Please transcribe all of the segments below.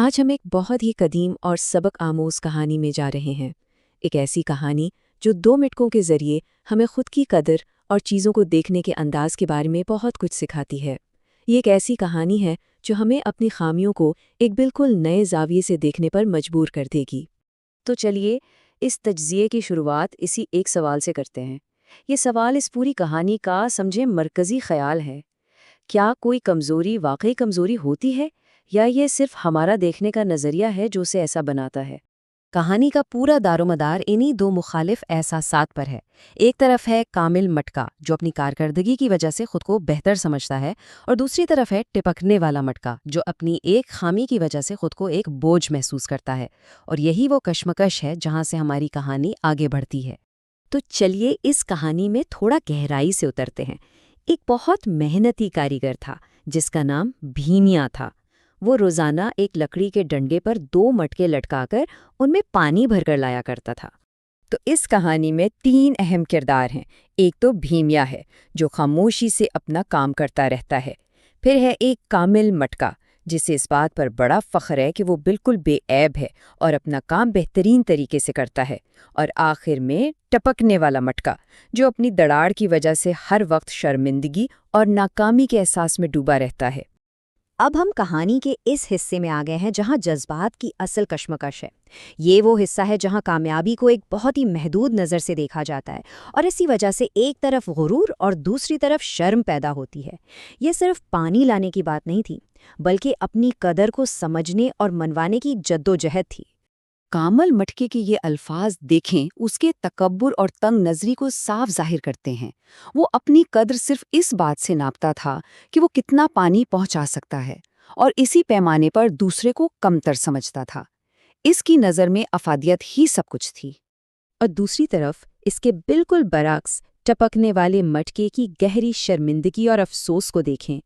آج ہم ایک بہت ہی قدیم اور سبق آموز کہانی میں جا رہے ہیں۔ ایک ایسی کہانی جو دو مٹکوں کے ذریعے ہمیں خود کی قدر اور چیزوں کو دیکھنے کے انداز کے بارے میں بہت کچھ سکھاتی ہے۔ یہ ایک ایسی کہانی ہے جو ہمیں اپنی خامیوں کو ایک بالکل نئے زاویے سے دیکھنے پر مجبور کر دے گی۔ تو چلیے اس تجزیے کی شروعات اسی ایک سوال سے کرتے ہیں۔ یہ سوال اس پوری کہانی کا سمجھے مرکزی خیال ہے۔ کیا کوئی کمزوری واقعی کمزوری ہوتی ہے یا یہ صرف ہمارا دیکھنے کا نظریہ ہے جو اسے ایسا بناتا ہے؟ کہانی کا پورا دارومدار انہی دو مخالف احساسات پر ہے۔ ایک طرف ہے کامل مٹکا جو اپنی کارکردگی کی وجہ سے خود کو بہتر سمجھتا ہے، اور دوسری طرف ہے ٹپکنے والا مٹکا جو اپنی ایک خامی کی وجہ سے خود کو ایک بوجھ محسوس کرتا ہے۔ اور یہی وہ کشمکش ہے جہاں سے ہماری کہانی آگے بڑھتی ہے۔ تو چلیے اس کہانی میں تھوڑا گہرائی سے اترتے ہیں۔ ایک بہت محنتی کاریگر تھا جس کا نام بھیمیا تھا۔ وہ روزانہ ایک لکڑی کے ڈنڈے پر 2 مٹکے لٹکا کر ان میں پانی بھر کر لایا کرتا تھا۔ تو اس کہانی میں 3 اہم کردار ہیں۔ ایک تو بھیمیا ہے جو خاموشی سے اپنا کام کرتا رہتا ہے، پھر ہے ایک کامل مٹکا جسے اس بات پر بڑا فخر ہے کہ وہ بالکل بے عیب ہے اور اپنا کام بہترین طریقے سے کرتا ہے، اور آخر میں ٹپکنے والا مٹکا جو اپنی دڑاڑ کی وجہ سے ہر وقت شرمندگی اور ناکامی کے احساس میں ڈوبا رہتا ہے۔ اب ہم کہانی کے اس حصے میں آ گئے ہیں جہاں جذبات کی اصل کشمکش ہے۔ یہ وہ حصہ ہے جہاں کامیابی کو ایک بہت ہی محدود نظر سے دیکھا جاتا ہے، اور اسی وجہ سے ایک طرف غرور اور دوسری طرف شرم پیدا ہوتی ہے۔ یہ صرف پانی لانے کی بات نہیں تھی، بلکہ اپنی قدر کو سمجھنے اور منوانے کی جدوجہد تھی۔ کامل مٹکے کے یہ الفاظ دیکھیں، اس کے تکبر اور تنگ نظری کو صاف ظاہر کرتے ہیں۔ وہ اپنی قدر صرف اس بات سے ناپتا تھا کہ وہ کتنا پانی پہنچا سکتا ہے، اور اسی پیمانے پر دوسرے کو کمتر سمجھتا تھا۔ اس کی نظر میں افادیت ہی سب کچھ تھی۔ اور دوسری طرف اس کے بالکل برعکس ٹپکنے والے مٹکے کی گہری شرمندگی اور افسوس کو دیکھیں۔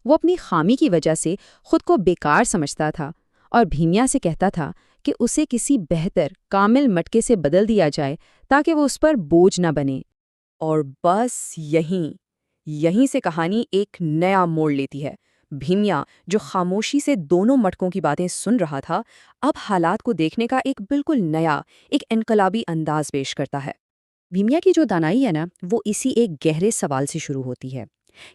وہ اپنی خامی کی وجہ سے خود کو بیکار سمجھتا تھا اور بھیمیا سے کہتا تھا کہ اسے کسی بہتر کامل مٹکے سے بدل دیا جائے تاکہ وہ اس پر بوجھ نہ بنے۔ اور بس یہیں سے کہانی ایک نیا موڑ لیتی ہے۔ بھیمیا جو خاموشی سے دونوں مٹکوں کی باتیں سن رہا تھا، اب حالات کو دیکھنے کا ایک بالکل نیا، ایک انقلابی انداز پیش کرتا ہے۔ بھیمیا کی جو دانائی ہے نا، وہ اسی ایک گہرے سوال سے شروع ہوتی ہے۔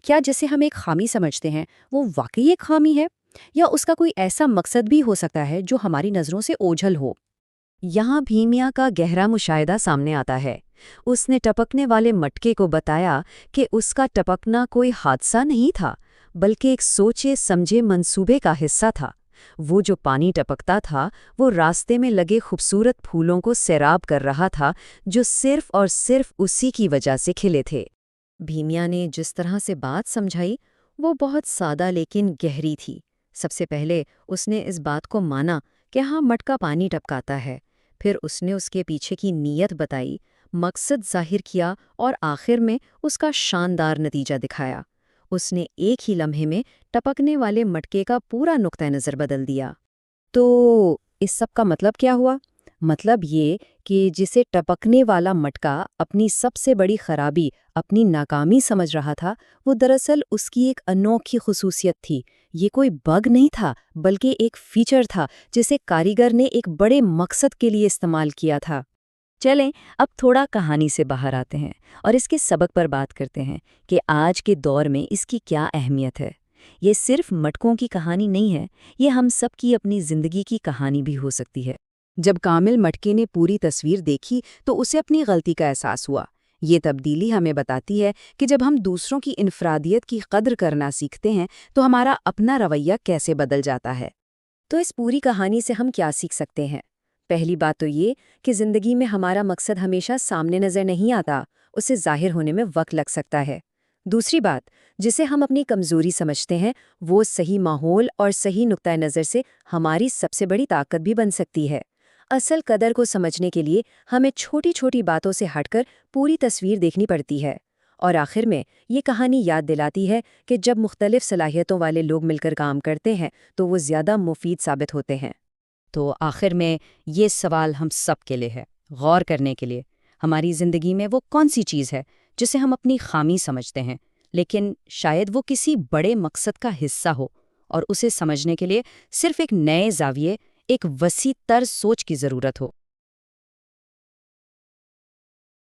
کیا جسے ہم ایک خامی سمجھتے ہیں وہ واقعی ایک خامی ہے، یا اس کا کوئی ایسا مقصد بھی ہو سکتا ہے جو ہماری نظروں سے اوجھل ہو؟ یہاں بھیمیا کا گہرا مشاہدہ سامنے آتا ہے۔ اس نے ٹپکنے والے مٹکے کو بتایا کہ اس کا ٹپکنا کوئی حادثہ نہیں تھا، بلکہ ایک سوچے سمجھے منصوبے کا حصہ تھا۔ وہ جو پانی ٹپکتا تھا وہ راستے میں لگے خوبصورت پھولوں کو سیراب کر رہا تھا جو صرف اور صرف اسی کی وجہ سے کھلے تھے۔ بھیمیا نے جس طرح سے بات سمجھائی وہ بہت سادہ لیکن گہری تھی۔ سب سے پہلے اس نے اس بات کو مانا کہ ہاں، مٹکا پانی ٹپکاتا ہے۔ پھر اس نے اس کے پیچھے کی نیت بتائی، مقصد ظاہر کیا، اور آخر میں اس کا شاندار نتیجہ دکھایا۔ اس نے ایک ہی لمحے میں ٹپکنے والے مٹکے کا پورا نقطہ نظر بدل دیا۔ تو اس سب کا مطلب کیا ہوا؟ مطلب یہ کہ جسے ٹپکنے والا مٹکا اپنی سب سے بڑی خرابی، اپنی ناکامی سمجھ رہا تھا، وہ دراصل اس کی ایک انوکھی خصوصیت تھی۔ یہ کوئی بگ نہیں تھا، بلکہ ایک فیچر تھا جسے کاریگر نے ایک بڑے مقصد کے لیے استعمال کیا تھا۔ چلیں اب تھوڑا کہانی سے باہر آتے ہیں اور اس کے سبق پر بات کرتے ہیں کہ آج کے دور میں اس کی کیا اہمیت ہے۔ یہ صرف مٹکوں کی کہانی نہیں ہے، یہ ہم سب کی اپنی زندگی کی کہانی بھی ہو سکتی ہے۔ جب کامل مٹکے نے پوری تصویر دیکھی تو اسے اپنی غلطی کا احساس ہوا۔ یہ تبدیلی ہمیں بتاتی ہے کہ جب ہم دوسروں کی انفرادیت کی قدر کرنا سیکھتے ہیں تو ہمارا اپنا رویہ کیسے بدل جاتا ہے۔ تو اس پوری کہانی سے ہم کیا سیکھ سکتے ہیں؟ پہلی بات تو یہ کہ زندگی میں ہمارا مقصد ہمیشہ سامنے نظر نہیں آتا، اسے ظاہر ہونے میں وقت لگ سکتا ہے۔ دوسری بات، جسے ہم اپنی کمزوری سمجھتے ہیں وہ صحیح ماحول اور صحیح نقطۂ نظر سے ہماری سب سے بڑی طاقت بھی بن سکتی ہے۔ اصل قدر کو سمجھنے کے لیے ہمیں چھوٹی چھوٹی باتوں سے ہٹ کر پوری تصویر دیکھنی پڑتی ہے۔ اور آخر میں یہ کہانی یاد دلاتی ہے کہ جب مختلف صلاحیتوں والے لوگ مل کر کام کرتے ہیں تو وہ زیادہ مفید ثابت ہوتے ہیں۔ تو آخر میں یہ سوال ہم سب کے لیے ہے، غور کرنے کے لیے۔ ہماری زندگی میں وہ کون سی چیز ہے جسے ہم اپنی خامی سمجھتے ہیں، لیکن شاید وہ کسی بڑے مقصد کا حصہ ہو، اور اسے سمجھنے کے لیے صرف ایک نئے زاویے، ایک وسیع تر سوچ کی ضرورت ہو۔